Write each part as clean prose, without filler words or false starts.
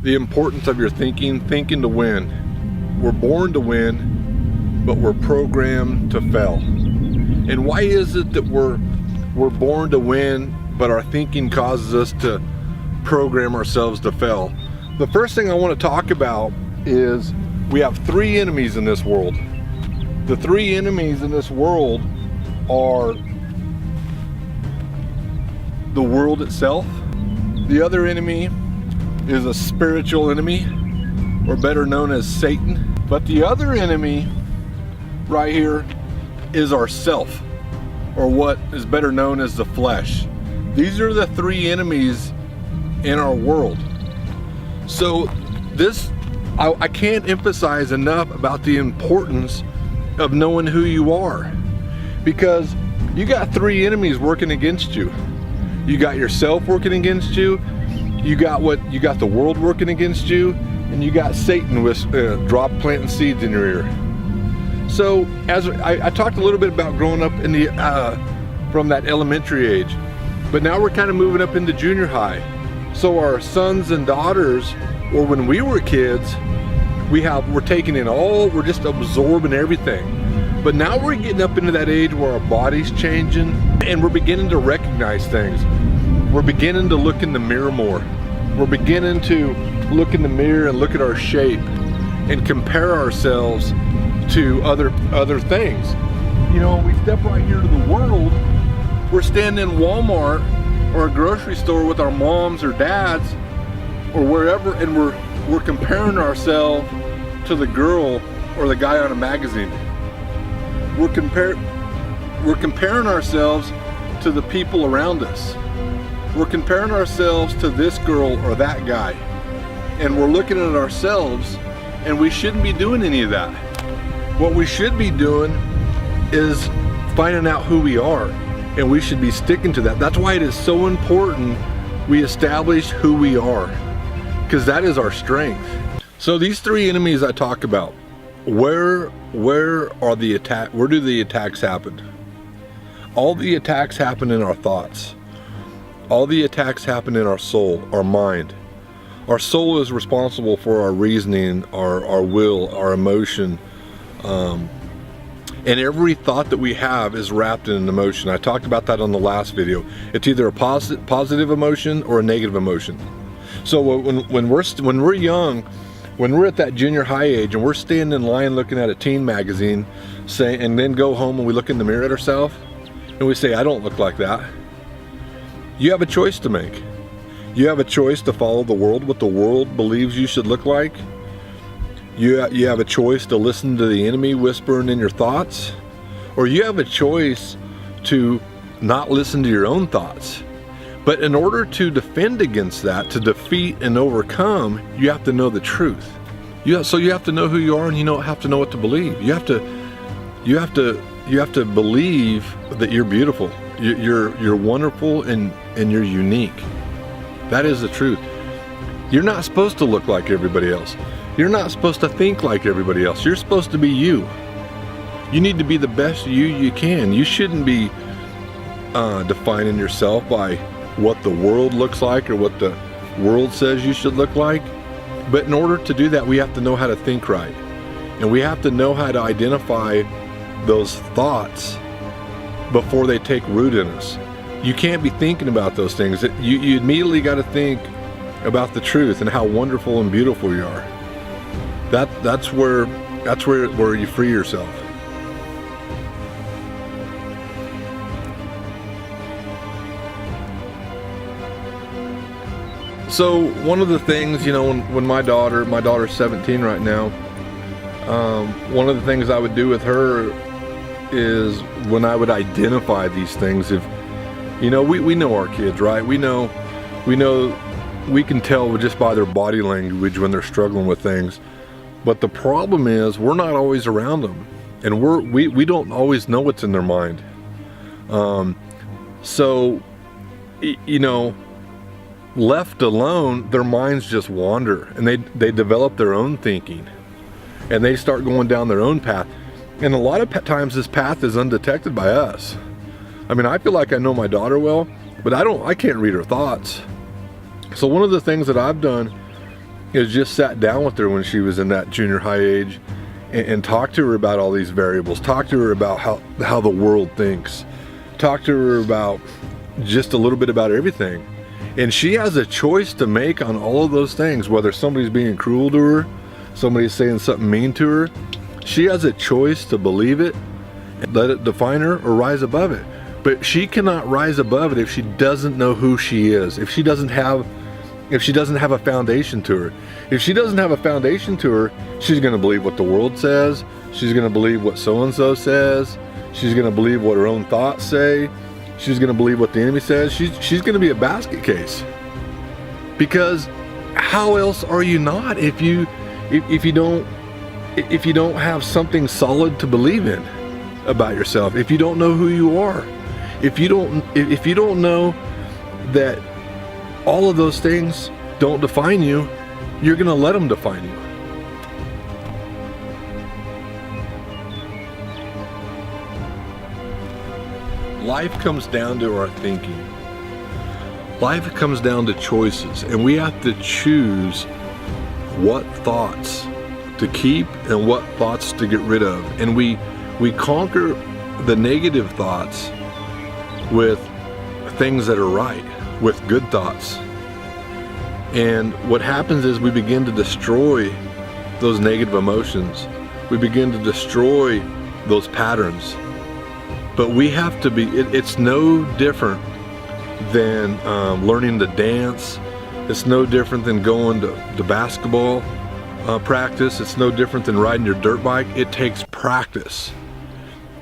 the importance of your thinking to win. We're born to win, but we're programmed to fail. And why is it that we're born to win, but our thinking causes us to program ourselves to fail? The first thing I want to talk about is we have three enemies in this world. The three enemies in this world are the world itself. The other enemy is a spiritual enemy, or better known as Satan. But the other enemy right here is ourself, or what is better known as the flesh. These are the three enemies in our world. So this, I can't emphasize enough about the importance of knowing who you are, because you got three enemies working against you. You got yourself working against you, you got the world working against you, and you got Satan with planting seeds in your ear. So as I talked a little bit about growing up in the from that elementary age, but now we're kind of moving up into junior high. So our sons and daughters, or when we were kids, we're taking in we're just absorbing everything. But now we're getting up into that age where our body's changing and we're beginning to recognize things. We're beginning to look in the mirror more. We're beginning to look in the mirror and look at our shape and compare ourselves to other things. You know, we step right here to the world, we're standing in Walmart or a grocery store with our moms or dads or wherever, and we're comparing ourselves to the girl or the guy on a magazine. We're comparing ourselves to the people around us. We're comparing ourselves to this girl or that guy. And we're looking at ourselves, and we shouldn't be doing any of that. What we should be doing is finding out who we are, and we should be sticking to that. That's why it is so important we establish who we are, because that is our strength. So these three enemies I talk about, where do the attacks happen? All the attacks happen in our thoughts. All the attacks happen in our soul, our mind. Our soul is responsible for our reasoning, our will, our emotion, and every thought that we have is wrapped in an emotion. I talked about that on the last video. It's either a positive emotion or a negative emotion. So when we're young, when we're at that junior high age and we're standing in line looking at a teen magazine, and then go home and we look in the mirror at ourselves and we say, I don't look like that. You have a choice to make. You have a choice to follow the world, what the world believes you should look like. You have a choice to listen to the enemy whispering in your thoughts, or you have a choice to not listen to your own thoughts. But in order to defend against that, to defeat and overcome, you have to know the truth. So you have to know who you are, and you have to know what to believe. You have to believe that you're beautiful, you're wonderful, and you're unique. That is the truth. You're not supposed to look like everybody else. You're not supposed to think like everybody else. You're supposed to be you. You need to be the best you can. You shouldn't be defining yourself by what the world looks like or what the world says you should look like. But in order to do that, we have to know how to think right. And we have to know how to identify those thoughts before they take root in us. You can't be thinking about those things. You immediately got to think about the truth and how wonderful and beautiful you are. That's where you free yourself. So one of the things, you know, when my daughter's 17 right now, one of the things I would do with her is when I would identify these things, if, you know, we know our kids, right? We can tell just by their body language when they're struggling with things. But the problem is we're not always around them, and we don't always know what's in their mind. So, you know, left alone, their minds just wander, and they develop their own thinking, and they start going down their own path. And a lot of times this path is undetected by us. I mean, I feel like I know my daughter well, but I can't read her thoughts. So one of the things that I've done is just sat down with her when she was in that junior high age and talked to her about all these variables, talked to her about how the world thinks, talked to her about just a little bit about everything. And she has a choice to make on all of those things, whether somebody's being cruel to her, somebody's saying something mean to her. She has a choice to believe it and let it define her or rise above it. But she cannot rise above it if she doesn't know who she is, if she doesn't have a foundation to her. If she doesn't have a foundation to her, she's going to believe what the world says, she's going to believe what so-and-so says, she's going to believe what her own thoughts say, she's going to believe what the enemy says. She's going to be a basket case. Because how else are you not if you don't have something solid to believe in about yourself, if you don't know who you are, if you don't know that all of those things don't define you, you're going to let them define you. Life comes down to our thinking. Life comes down to choices, and we have to choose what thoughts to keep and what thoughts to get rid of. And we conquer the negative thoughts with things that are right, with good thoughts. And what happens is we begin to destroy those negative emotions. We begin to destroy those patterns. But we have to be, it's no different than learning to dance. It's no different than going to basketball practice. It's no different than riding your dirt bike. It takes practice.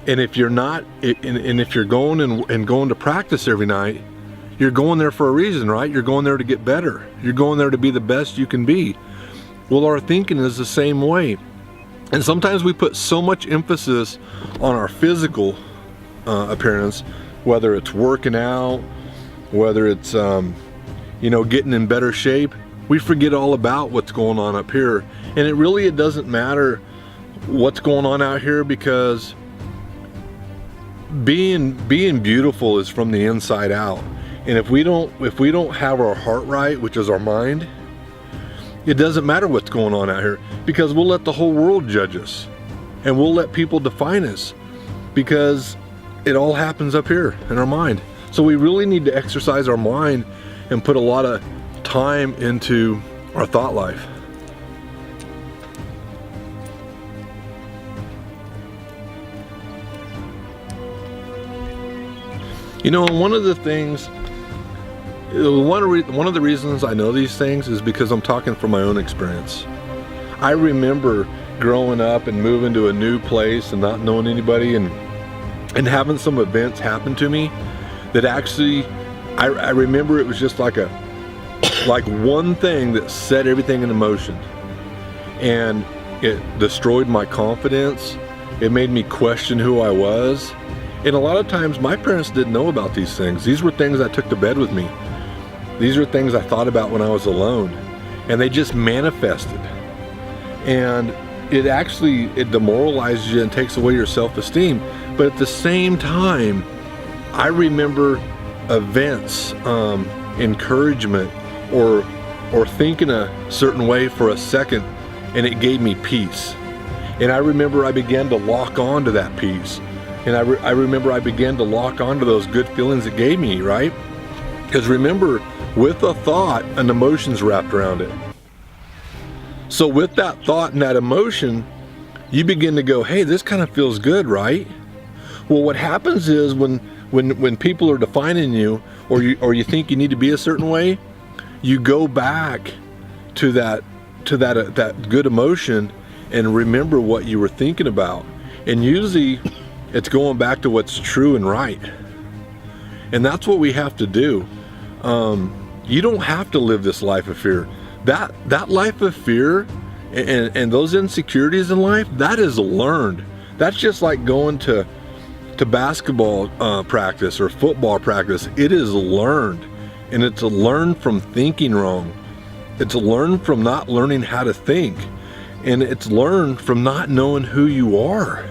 And if you're not, and if you're going and going to practice every night, you're going there for a reason, right? You're going there to get better. You're going there to be the best you can be. Well, our thinking is the same way. And sometimes we put so much emphasis on our physical appearance, whether it's working out, whether it's getting in better shape. We forget all about what's going on up here. And it doesn't matter what's going on out here, because being beautiful is from the inside out. And if we don't have our heart right, which is our mind, it doesn't matter what's going on out here, because we'll let the whole world judge us and we'll let people define us, because it all happens up here in our mind. So we really need to exercise our mind and put a lot of time into our thought life. You know, one of the things, one of the reasons I know these things is because I'm talking from my own experience. I remember growing up and moving to a new place and not knowing anybody and having some events happen to me that actually, I remember it was just like one thing that set everything in motion. And it destroyed my confidence. It made me question who I was. And a lot of times my parents didn't know about these things. These were things I took to bed with me. These are things I thought about when I was alone. And they just manifested. And it demoralizes you and takes away your self-esteem. But at the same time, I remember events, encouragement, or thinking a certain way for a second, and it gave me peace. And I remember I began to lock on to that peace. And I remember I began to lock on to those good feelings it gave me, right? Because remember, with a thought, an emotion's wrapped around it. So with that thought and that emotion, you begin to go, hey, this kind of feels good, right? Well, what happens is when people are defining you, or you think you need to be a certain way, you go back to that good emotion and remember what you were thinking about. And usually it's going back to what's true and right. And that's what we have to do. You don't have to live this life of fear. That life of fear and those insecurities in life, that is learned. That's just like going to basketball practice or football practice. It is learned, and it's learned from thinking wrong. It's learned from not learning how to think, and it's learned from not knowing who you are.